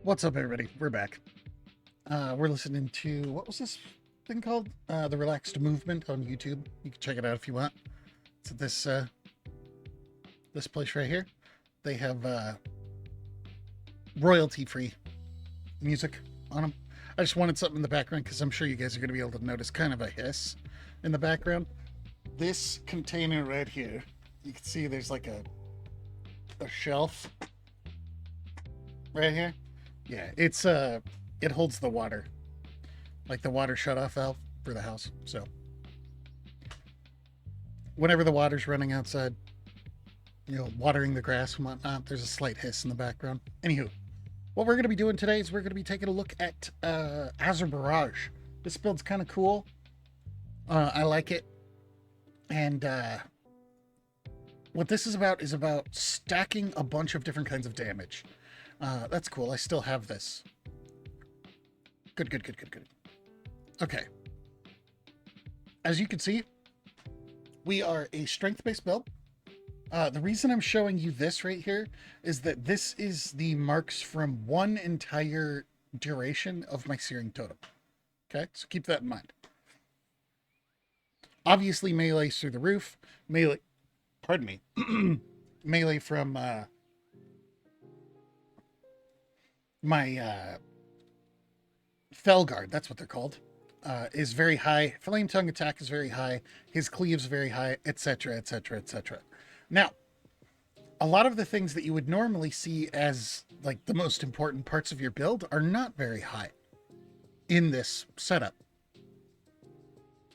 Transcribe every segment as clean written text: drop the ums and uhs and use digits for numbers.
What's up, everybody? We're back. We're listening to, what was this thing called? The Relaxed Movement on YouTube. You can check it out if you want. It's at this place right here. They have royalty-free music on them. I just wanted something in the background because I'm sure you guys are going to be able to notice kind of a hiss in the background. This container right here, you can see there's like a shelf right here. Yeah, it holds the water, like the water shut-off valve for the house. So whenever the water's running outside, watering the grass and whatnot, there's a slight hiss in the background. Anywho, what we're going to be doing today is we're going to be taking a look at Azerbarrage. This build's kind of cool. I like it. And what this is about stacking a bunch of different kinds of damage. That's cool. I still have this. Good. Okay. As you can see, we are a strength-based build. The reason I'm showing you this right here is that this is the marks from one entire duration of my Searing Totem. Okay, so keep that in mind. Obviously, melee's through the roof. Pardon me. Melee from my Felguard, that's what they're called, is very high. Flame Tongue attack is very high. His cleave's very high, etc., etc., etc. Now, a lot of the things that you would normally see as like the most important parts of your build are not very high in this setup.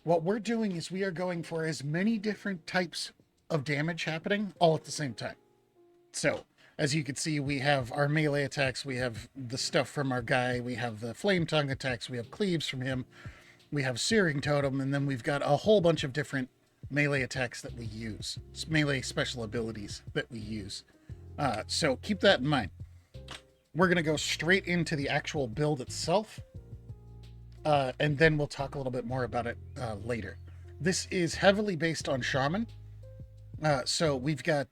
What we're doing is we are going for as many different types of damage happening all at the same time. So, as you can see, we have our melee attacks, we have the stuff from our guy, we have the Flame Tongue attacks, we have cleaves from him, we have Searing Totem, and then we've got a whole bunch of different melee attacks that we use, melee special abilities that we use. So keep that in mind. We're going to go straight into the actual build itself, and then we'll talk a little bit more about it later. This is heavily based on Shaman. So we've got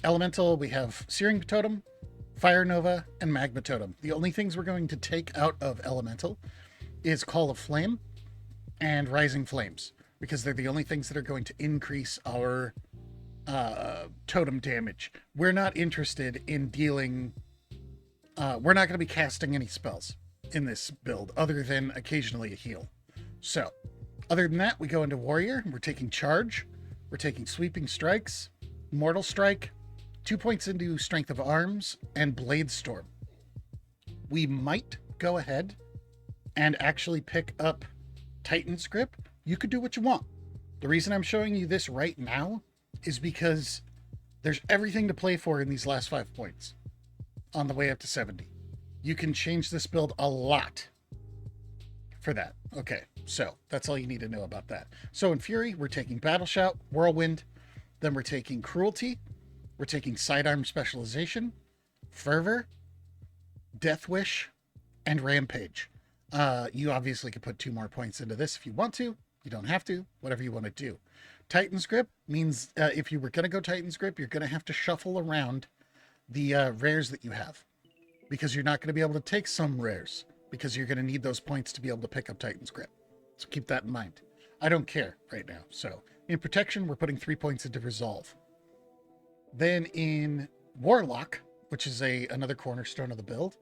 Elemental, we have Searing Totem, Fire Nova, and Magma Totem. The only things we're going to take out of Elemental is Call of Flame and Rising Flames, because they're the only things that are going to increase our totem damage. We're not interested in dealing... we're not going to be casting any spells in this build, other than occasionally a heal. So, other than that, we go into Warrior. We're taking Charge. We're taking Sweeping Strikes, Mortal Strike, 2 points into Strength of Arms, and Blade Storm. We might go ahead and actually pick up Titan's Grip. You could do what you want. The reason I'm showing you this right now is because there's everything to play for in these last 5 points on the way up to 70. You can change this build a lot for that. Okay, so that's all you need to know about that. So in Fury, we're taking Battle Shout, Whirlwind, then we're taking Cruelty, we're taking Sidearm Specialization, Fervor, Death Wish, and Rampage. You obviously could put 2 more points into this if you want to. You don't have to, whatever you want to do. Titan's Grip means if you were going to go Titan's Grip, you're going to have to shuffle around the rares that you have, because you're not going to be able to take some rares, because you're going to need those points to be able to pick up Titan's Grip. So keep that in mind. I don't care right now. So in Protection, we're putting 3 points into Resolve. Then in Warlock, which is another cornerstone of the build,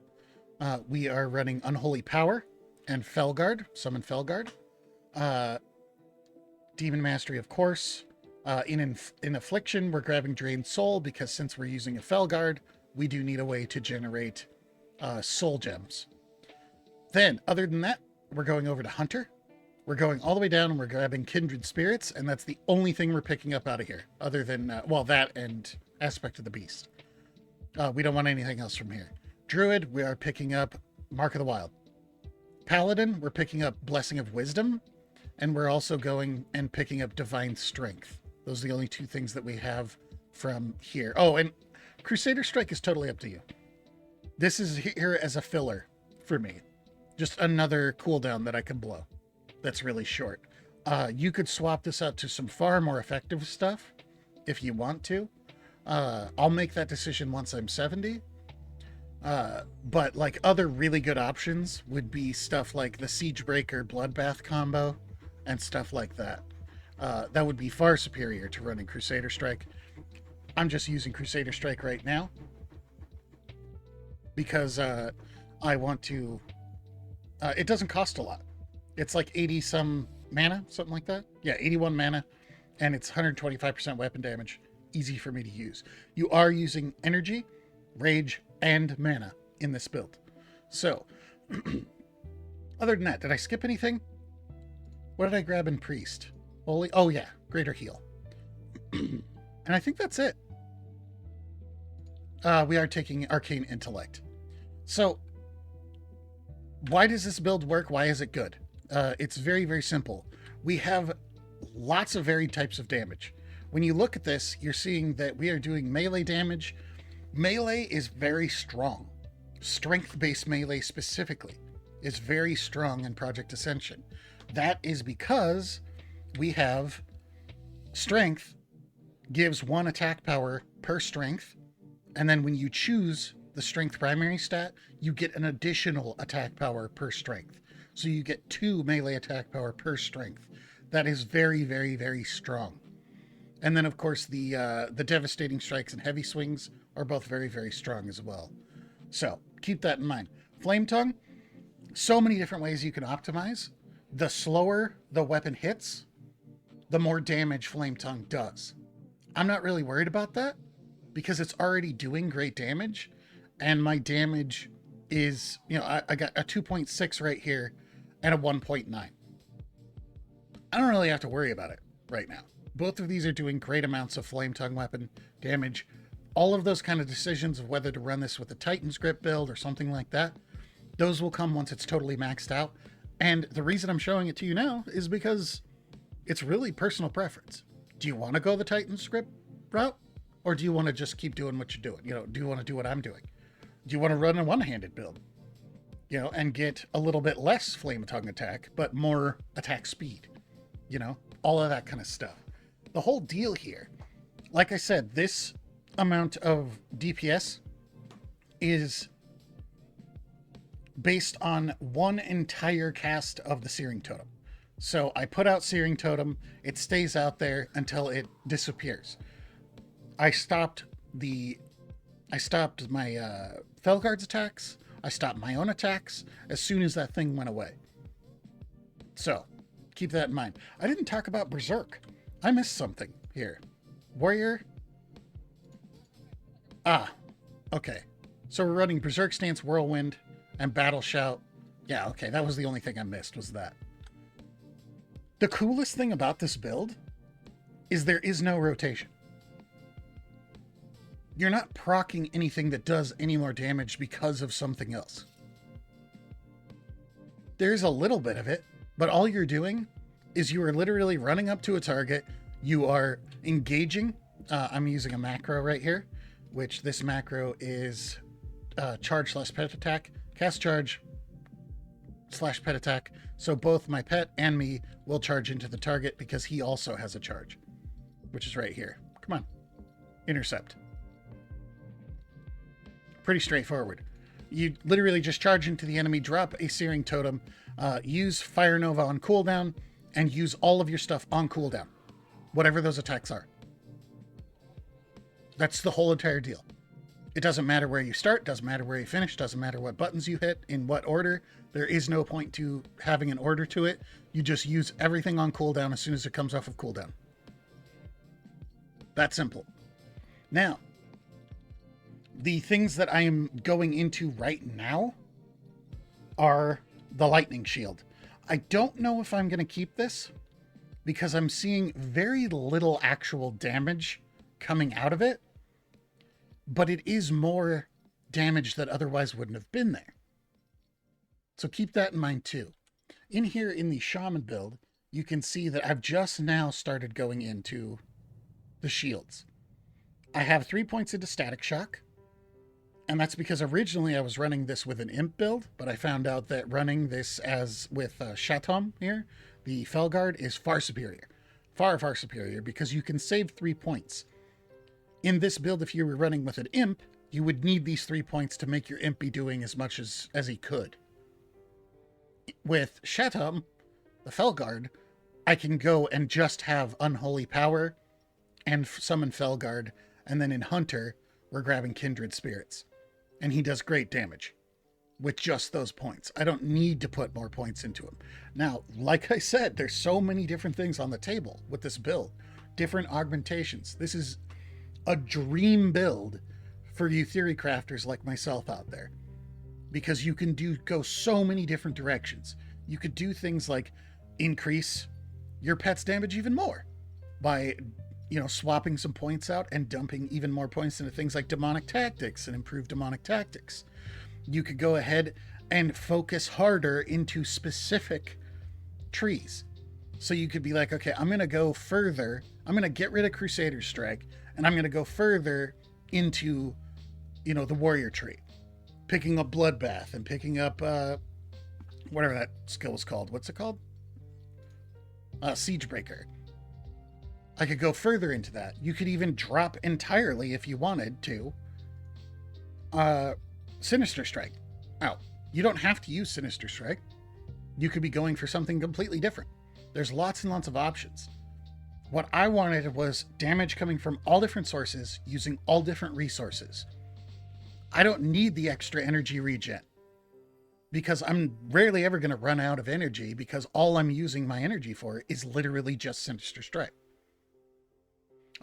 we are running Unholy Power and Felguard, Summon Felguard. Demon Mastery, of course. In Affliction, we're grabbing Drained Soul, because since we're using a Felguard, we do need a way to generate soul gems. Then, other than that, we're going over to Hunter. We're going all the way down and we're grabbing Kindred Spirits, and that's the only thing we're picking up out of here, other than, well, that and Aspect of the Beast. We don't want anything else from here. Druid, we are picking up Mark of the Wild. Paladin, we're picking up Blessing of Wisdom, and we're also going and picking up Divine Strength. Those are the only 2 things that we have from here. Oh, and Crusader Strike is totally up to you. This is here as a filler for me. Just another cooldown that I can blow. That's really short. You could swap this out to some far more effective stuff if you want to. I'll make that decision once I'm 70. But like other really good options would be stuff like the Siegebreaker Bloodbath combo and stuff like that. That would be far superior to running Crusader Strike. I'm just using Crusader Strike right now because I want to. It doesn't cost a lot. It's like 80 some mana, something like that. Yeah, 81 mana, and it's 125% weapon damage. Easy for me to use. You are using energy, rage, and mana in this build. So, other than that, did I skip anything? What did I grab in Priest? Holy, oh yeah, Greater Heal. And I think that's it. We are taking Arcane Intellect. So, why does this build work? Why is it good? It's very, very simple. We have lots of varied types of damage. When you look at this, you're seeing that we are doing melee damage. Melee is very strong. Strength-based melee specifically is very strong in Project Ascension. That is because we have strength gives 1 attack power per strength, and then when you choose the strength primary stat, you get an additional attack power per strength. So you get 2 melee attack power per strength. That is very, very, very strong. And then, of course, the devastating strikes and heavy swings are both very, very strong as well. So keep that in mind. Flame Tongue, so many different ways you can optimize. The slower the weapon hits, the more damage Flame Tongue does. I'm not really worried about that because it's already doing great damage. And my damage is, I got a 2.6 right here and a 1.9. I don't really have to worry about it right now. Both of these are doing great amounts of Flame Tongue weapon damage. All of those kind of decisions of whether to run this with a Titan's Grip build or something like that, those will come once it's totally maxed out. And the reason I'm showing it to you now is because it's really personal preference. Do you want to go the Titan's Grip route? Or do you want to just keep doing what you're doing? Do you want to do what I'm doing? Do you want to run a one-handed build? And get a little bit less Flame Tongue attack, but more attack speed? All of that kind of stuff. The whole deal here, like I said, this amount of DPS is based on one entire cast of the Searing Totem. So I put out Searing Totem, it stays out there until it disappears. I stopped my Felguard's attacks, I stopped my own attacks as soon as that thing went away. So, keep that in mind. I didn't talk about Berserk. I missed something here. Warrior. Okay. So we're running Berserk Stance, Whirlwind, and Battle Shout. Yeah, okay, that was the only thing I missed, was that. The coolest thing about this build is there is no rotation. You're not proccing anything that does any more damage because of something else. There's a little bit of it, but all you're doing is you are literally running up to a target, you are engaging. I'm using a macro right here, which this macro is charge / pet attack, cast charge / pet attack. So both my pet and me will charge into the target because he also has a charge, which is right here. Come on, intercept. Pretty straightforward. You literally just charge into the enemy, drop a Searing Totem, use Fire Nova on cooldown, and use all of your stuff on cooldown. Whatever those attacks are. That's the whole entire deal. It doesn't matter where you start, doesn't matter where you finish, doesn't matter what buttons you hit, in what order. There is no point to having an order to it. You just use everything on cooldown as soon as it comes off of cooldown. That simple. Now, the things that I am going into right now are the Lightning Shield. I don't know if I'm going to keep this because I'm seeing very little actual damage coming out of it, but it is more damage that otherwise wouldn't have been there. So keep that in mind too. In here in the Shaman build, you can see that I've just now started going into the shields. I have 3 points into Static Shock, and that's because originally I was running this with an Imp build, but I found out that running this as with Shatom here, the Felguard, is far superior. Far, far superior, because you can save 3 points. In this build, if you were running with an Imp, you would need these 3 points to make your imp be doing as much as he could. With Shetum, the Felguard, I can go and just have Unholy Power and summon Felguard, and then in Hunter, we're grabbing Kindred Spirits. And he does great damage with just those points. I don't need to put more points into him. Now, like I said, there's so many different things on the table with this build. Different augmentations. This is a dream build for you theory crafters like myself out there. Because you can go so many different directions. You could do things like increase your pet's damage even more by, swapping some points out and dumping even more points into things like demonic tactics and improved demonic tactics. You could go ahead and focus harder into specific trees. So you could be like, okay, I'm going to go further. I'm going to get rid of Crusader Strike, and I'm going to go further into, the warrior tree. Picking up Bloodbath and picking up, whatever that skill was called. What's it called? Siegebreaker. I could go further into that. You could even drop entirely, if you wanted to, Sinister Strike out. You don't have to use Sinister Strike. You could be going for something completely different. There's lots and lots of options. What I wanted was damage coming from all different sources using all different resources. I don't need the extra energy regen because I'm rarely ever going to run out of energy because all I'm using my energy for is literally just Sinister Strike.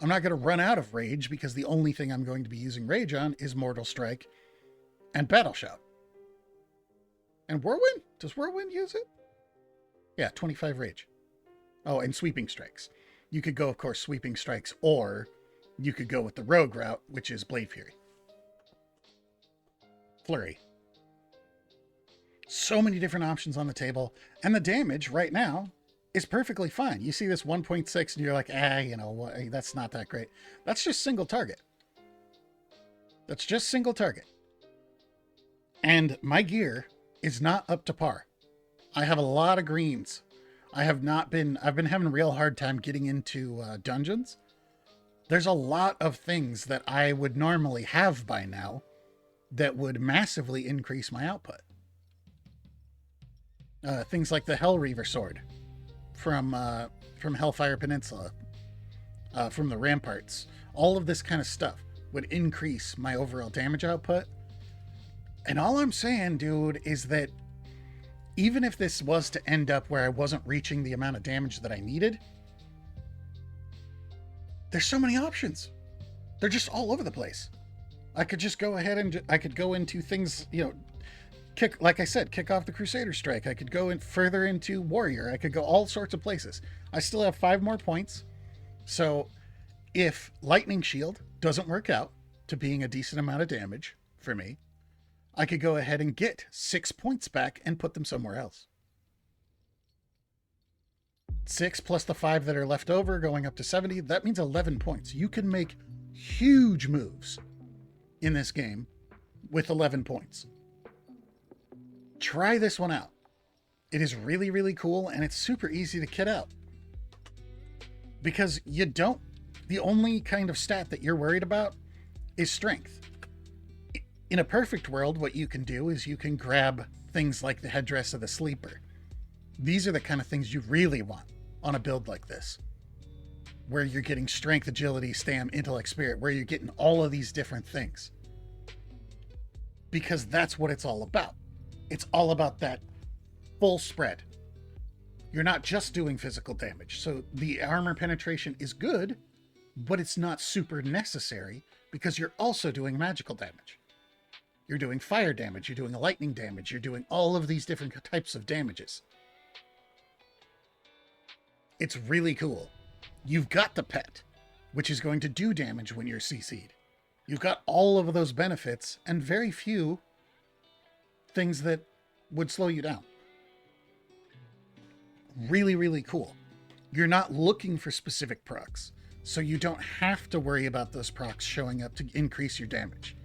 I'm not going to run out of rage because the only thing I'm going to be using rage on is Mortal Strike and Battle Shout. And Whirlwind? Does Whirlwind use it? Yeah, 25 rage. Oh, and Sweeping Strikes. You could go, of course, Sweeping Strikes, or you could go with the Rogue route, which is Blade Fury. Flurry. So many different options on the table, and the damage right now is perfectly fine. You see this 1.6 and you're like, that's not that great. That's just single target. That's just single target. And my gear is not up to par. I have a lot of greens. I've been having a real hard time getting into dungeons. There's a lot of things that I would normally have by now that would massively increase my output. Things like the Hellreaver sword from Hellfire Peninsula, from the Ramparts. All of this kind of stuff would increase my overall damage output. And all I'm saying, dude, is that even if this was to end up where I wasn't reaching the amount of damage that I needed, there's so many options. They're just all over the place. I could just go ahead and I could go into things, kick off the Crusader Strike. I could go in further into Warrior. I could go all sorts of places. I still have 5 more points. So if Lightning Shield doesn't work out to being a decent amount of damage for me, I could go ahead and get 6 points back and put them somewhere else. 6 plus the 5 that are left over going up to 70. That means 11 points. You can make huge moves in this game with 11 points. Try this one out. It is really, really cool, and it's super easy to kit out. Because the only kind of stat that you're worried about is strength. In a perfect world, what you can do is you can grab things like the Headdress of the Sleeper. These are the kind of things you really want on a build like this, where you're getting strength, agility, stam, intellect, spirit, where you're getting all of these different things. Because that's what it's all about. It's all about that full spread. You're not just doing physical damage. So the armor penetration is good, but it's not super necessary because you're also doing magical damage. You're doing fire damage, you're doing lightning damage, you're doing all of these different types of damages. It's really cool. You've got the pet, which is going to do damage when you're CC'd. You've got all of those benefits and very few things that would slow you down. Really, really cool. You're not looking for specific procs, so you don't have to worry about those procs showing up to increase your damage.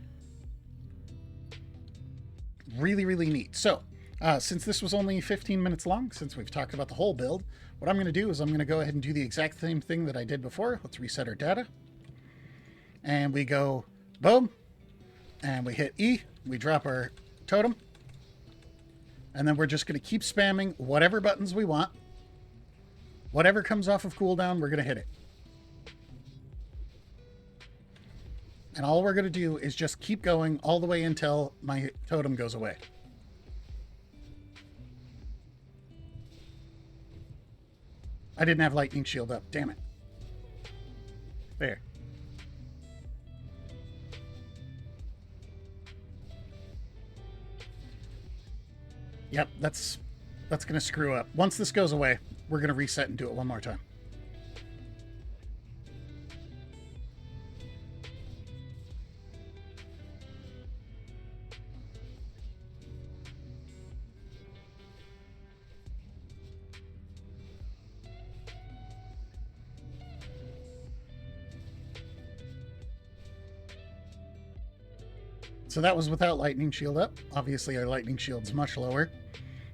Really, really neat. So, since this was only 15 minutes long, since we've talked about the whole build, what I'm going to do is I'm going to go ahead and do the exact same thing that I did before. Let's reset our data. And we go, boom, And we hit E, we drop our totem, and then we're just going to keep spamming whatever buttons we want. Whatever comes off of cooldown, we're going to hit it. And all we're going to do is just keep going all the way until my totem goes away. I didn't have lightning shield up, damn it. There. Yep, that's going to screw up. Once this goes away, we're going to reset and do it one more time. So that was without lightning shield up. Obviously, our lightning shield's much lower.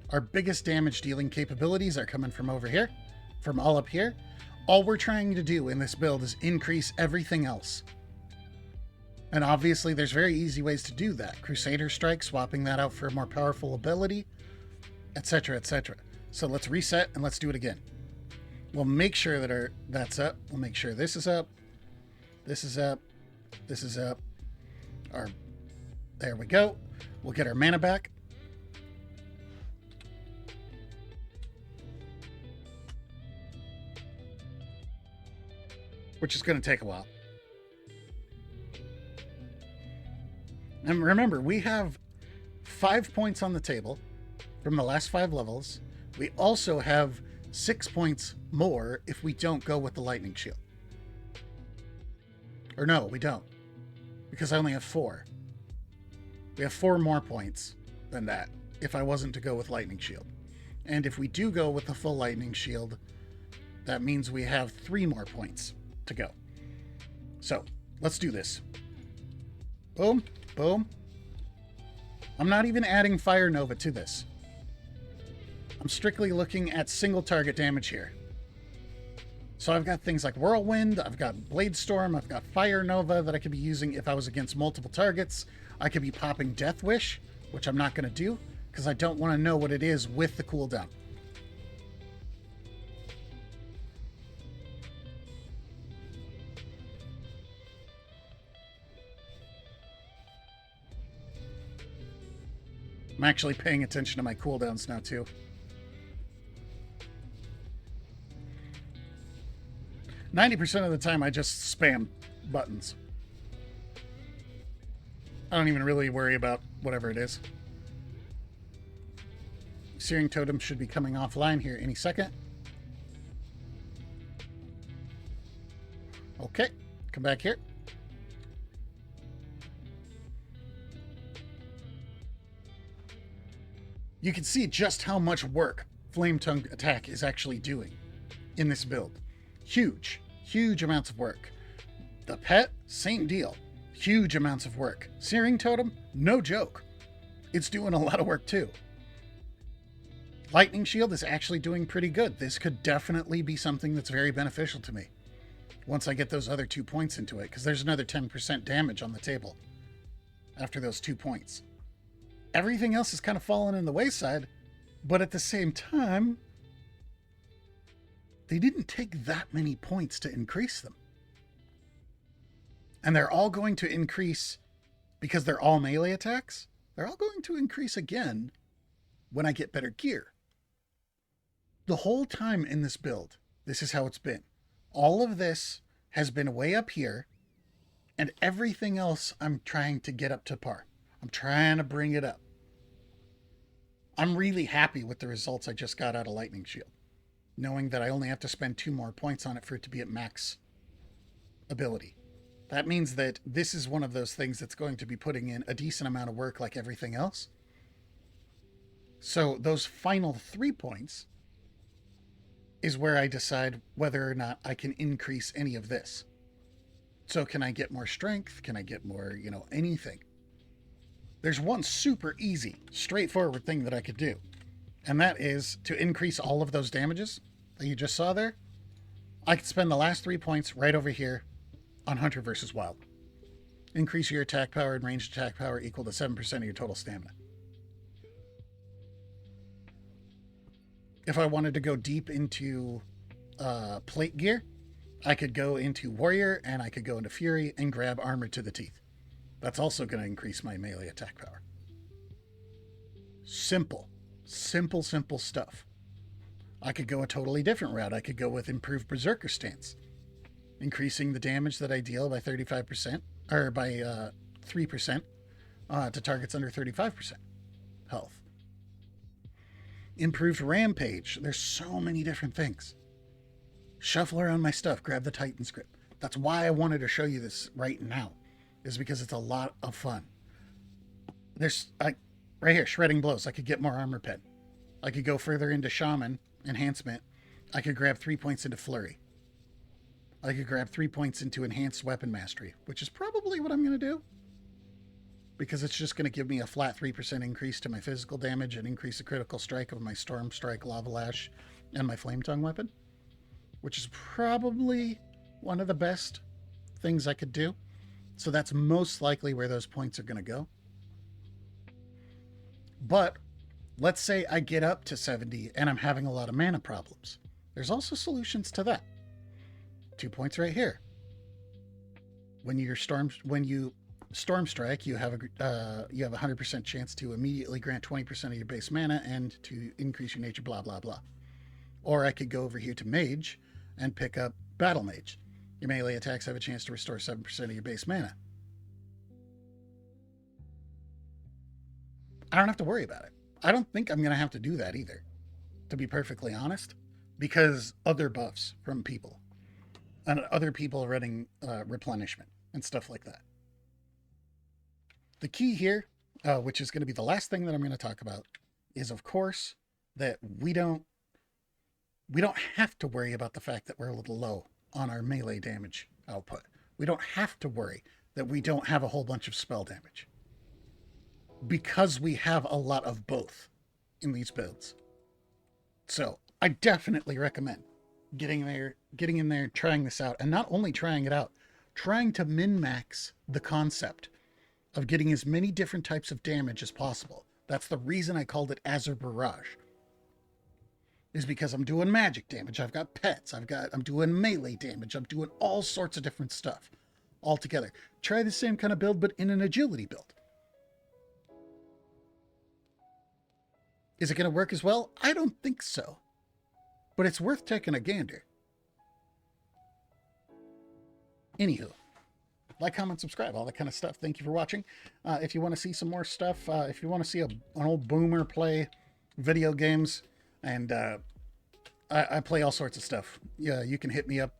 Our biggest damage dealing capabilities are coming from over here, from all up here. All we're trying to do in this build is increase everything else. And obviously, there's very easy ways to do that. Crusader Strike, swapping that out for a more powerful ability, etc., etc. So let's reset and let's do it again. We'll make sure that that's up. We'll make sure this is up. This is up. This is up. There we go. We'll get our mana back. Which is going to take a while. And remember, we have 5 points on the table from the last 5 levels. We also have 6 points more if we don't go with the lightning shield. Or no, we don't. Because I only have 4. We have 4 more points than that if I wasn't to go with lightning shield. And if we do go with the full lightning shield, that means we have 3 more points to go. So let's do this. Boom, boom. I'm not even adding Fire Nova to this. I'm strictly looking at single target damage here. So I've got things like Whirlwind, I've got Blade Storm, I've got Fire Nova that I could be using if I was against multiple targets. I could be popping Death Wish, which I'm not going to do because I don't want to know what it is with the cooldown. I'm actually paying attention to my cooldowns now too. %90 of the time I just spam buttons. I don't even really worry about whatever it is. Searing Totem should be coming offline here any second. Okay, come back here. You can see just how much work Flame Tongue Attack is actually doing in this build. Huge, huge amounts of work. The pet, same deal. Huge amounts of work. Searing Totem, no joke. It's doing a lot of work too. Lightning Shield is actually doing pretty good. This could definitely be something that's very beneficial to me once I get those other 2 points into it, because there's another 10% damage on the table after those 2 points. Everything else is kind of fallen in the wayside, but at the same time, they didn't take that many points to increase them. And they're all going to increase, because they're all melee attacks, they're all going to increase again when I get better gear. The whole time in this build, this is how it's been. All of this has been way up here, and everything else I'm trying to get up to par. I'm trying to bring it up. I'm really happy with the results I just got out of Lightning Shield, knowing that I only have to spend 2 more points on it for it to be at max ability. That means that this is one of those things that's going to be putting in a decent amount of work like everything else. So those final 3 points is where I decide whether or not I can increase any of this. So can I get more strength? Can I get more, anything? There's one super easy, straightforward thing that I could do. And that is to increase all of those damages that you just saw there. I could spend the last 3 points right over here on Hunter versus Wild. Increase your attack power and ranged attack power equal to 7% of your total stamina. If I wanted to go deep into plate gear, I could go into Warrior and I could go into Fury and grab Armor to the Teeth. That's also going to increase my melee attack power. Simple stuff. I could go a totally different route. I could go with improved Berserker stance, increasing the damage that I deal by 35%, or by 3% to targets under 35% health. Improved Rampage. There's so many different things. Shuffle around my stuff. Grab the Titan script. That's why I wanted to show you this right now, is because it's a lot of fun. There's right here, Shredding Blows. I could get more armor pen. I could go further into Shaman enhancement. I could grab 3 points into Flurry. I could grab 3 points into Enhanced Weapon Mastery, which is probably what I'm going to do, because it's just going to give me a flat 3% increase to my physical damage and increase the critical strike of my Storm Strike, Lava Lash, and my Flame Tongue weapon, which is probably one of the best things I could do. So that's most likely where those points are going to go. But let's say I get up to 70 and I'm having a lot of mana problems. There's also solutions to that. 2 points right here. When you Storm Strike, you have a 100% chance to immediately grant 20% of your base mana and to increase your nature, blah blah blah. Or I could go over here to Mage and pick up Battle Mage. Your melee attacks have a chance to restore 7% of your base mana. I don't have to worry about it. I don't think I'm going to have to do that either, to be perfectly honest, because other buffs from people and other people running replenishment and stuff like that. The key here, which is going to be the last thing that I'm going to talk about, is of course that we don't have to worry about the fact that we're a little low on our melee damage output. We don't have to worry that we don't have a whole bunch of spell damage, because we have a lot of both in these builds. So I definitely recommend getting in there, trying this out, and not only trying it out, trying to min-max the concept of getting as many different types of damage as possible. That's the reason I called it Azerbarrage, is because I'm doing magic damage, I've got pets, I'm doing melee damage, I'm doing all sorts of different stuff all together. Try the same kind of build, but in an agility build. Is it going to work as well? I don't think so, but it's worth taking a gander. Anywho, like, comment, subscribe, all that kind of stuff. Thank you for watching. If you want to see some more stuff, if you want to see an old boomer play video games, and I play all sorts of stuff, yeah, you can hit me up,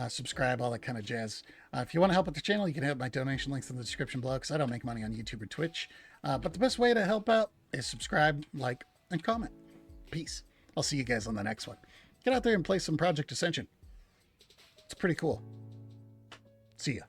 subscribe, all that kind of jazz. If you want to help with the channel, you can hit my donation links in the description below, because I don't make money on YouTube or Twitch. But the best way to help out is subscribe, like, and comment. Peace. I'll see you guys on the next one. Get out there and play some Project Ascension. It's pretty cool. See ya.